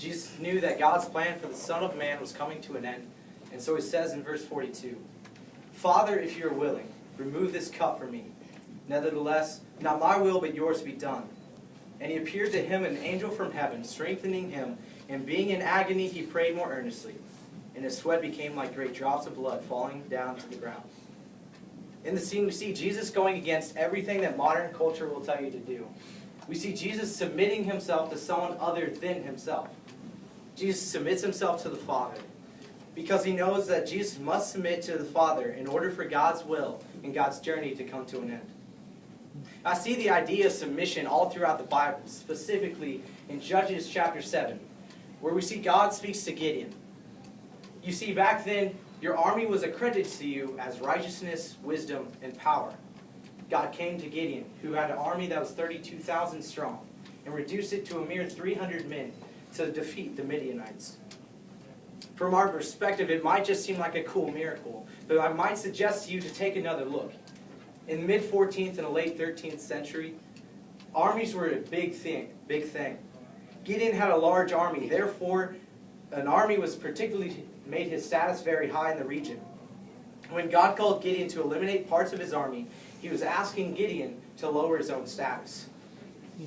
Jesus knew that God's plan for the Son of Man was coming to an end. And so he says in verse 42, "Father, if you are willing, remove this cup from me. Nevertheless, not my will but yours be done." And he appeared to him an angel from heaven, strengthening him, and being in agony he prayed more earnestly. And his sweat became like great drops of blood falling down to the ground. In the scene, we see Jesus going against everything that modern culture will tell you to do. We see Jesus submitting himself to someone other than himself. Jesus submits himself to the Father because he knows that Jesus must submit to the Father in order for God's will and God's journey to come to an end. I see the idea of submission all throughout the Bible, specifically in Judges chapter 7, where we see God speaks to Gideon. You see, back then, your army was accredited to you as righteousness, wisdom, and power. God came to Gideon, who had an army that was 32,000 strong, and reduced it to a mere 300 men to defeat the Midianites. From our perspective, it might just seem like a cool miracle, but I might suggest to you to take another look. In the mid-14th and the late 13th century, armies were a big thing. Gideon had a large army, therefore, an army was particularly made his status very high in the region. When God called Gideon to eliminate parts of his army, he was asking Gideon to lower his own status.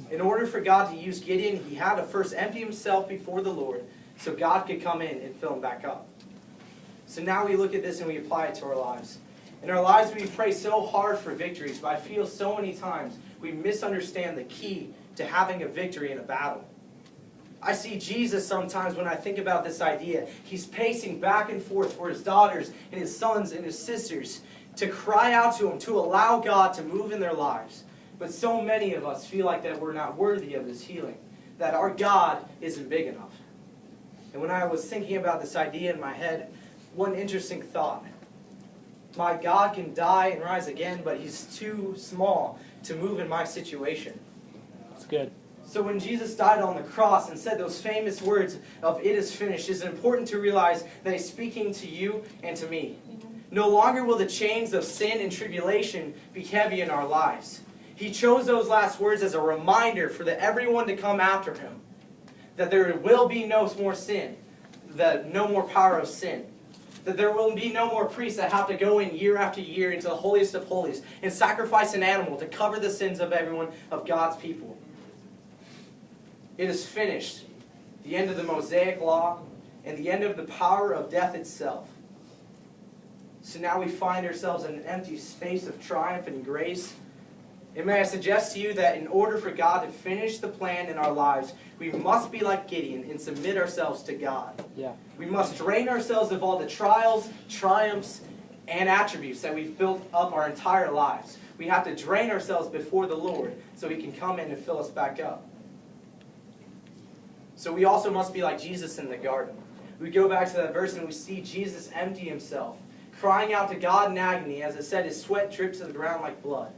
In order for God to use Gideon, he had to first empty himself before the Lord so God could come in and fill him back up. So now we look at this and we apply it to our lives. In our lives, we pray so hard for victories, but I feel so many times we misunderstand the key to having a victory in a battle. I see Jesus sometimes when I think about this idea. He's pacing back and forth for his daughters and his sons and his sisters to cry out to him, to allow God to move in their lives. But so many of us feel like that we're not worthy of his healing, that our God isn't big enough. And when I was thinking about this idea in my head, one interesting thought. My God can die and rise again, but he's too small to move in my situation. That's good. So when Jesus died on the cross and said those famous words of "it is finished," it's important to realize that he's speaking to you and to me. No longer will the chains of sin and tribulation be heavy in our lives. He chose those last words as a reminder for everyone to come after him. That there will be no more sin. That no more power of sin. That there will be no more priests that have to go in year after year into the holiest of holies and sacrifice an animal to cover the sins of everyone, of God's people. It is finished. The end of the Mosaic law and the end of the power of death itself. So now we find ourselves in an empty space of triumph and grace. And may I suggest to you that in order for God to finish the plan in our lives, we must be like Gideon and submit ourselves to God. Yeah. We must drain ourselves of all the trials, triumphs, and attributes that we've built up our entire lives. We have to drain ourselves before the Lord so he can come in and fill us back up. So we also must be like Jesus in the garden. We go back to that verse and we see Jesus empty himself, crying out to God in agony. As it said, his sweat dripped to the ground like blood.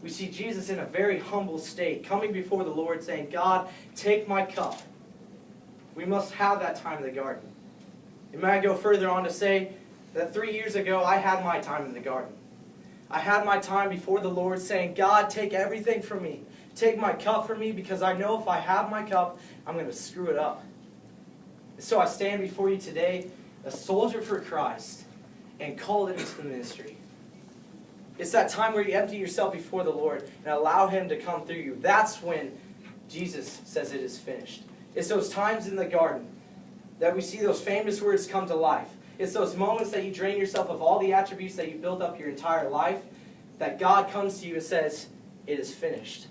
We see Jesus in a very humble state, coming before the Lord saying, "God, take my cup." We must have that time in the garden. And may I go further on to say that 3 years ago, I had my time in the garden. I had my time before the Lord saying, "God, take everything from me. Take my cup from me, because I know if I have my cup, I'm going to screw it up." So I stand before you today, a soldier for Christ, and called into the ministry. It's that time where you empty yourself before the Lord and allow him to come through you. That's when Jesus says it is finished. It's those times in the garden that we see those famous words come to life. It's those moments that you drain yourself of all the attributes that you built up your entire life, that God comes to you and says, "It is finished."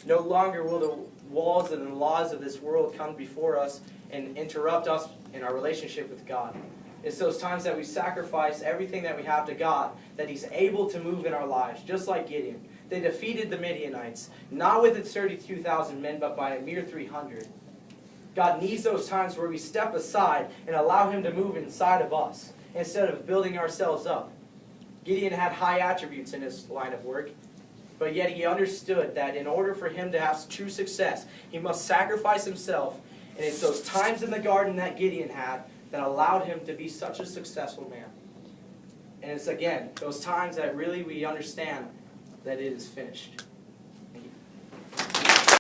No longer will the walls and the laws of this world come before us and interrupt us in our relationship with God. It's those times that we sacrifice everything that we have to God, that he's able to move in our lives, just like Gideon. They defeated the Midianites, not with its 32,000 men, but by a mere 300. God needs those times where we step aside and allow him to move inside of us, instead of building ourselves up. Gideon had high attributes in his line of work, but yet he understood that in order for him to have true success, he must sacrifice himself. And it's those times in the garden that Gideon had that allowed him to be such a successful man. And it's again, those times that really we understand that it is finished.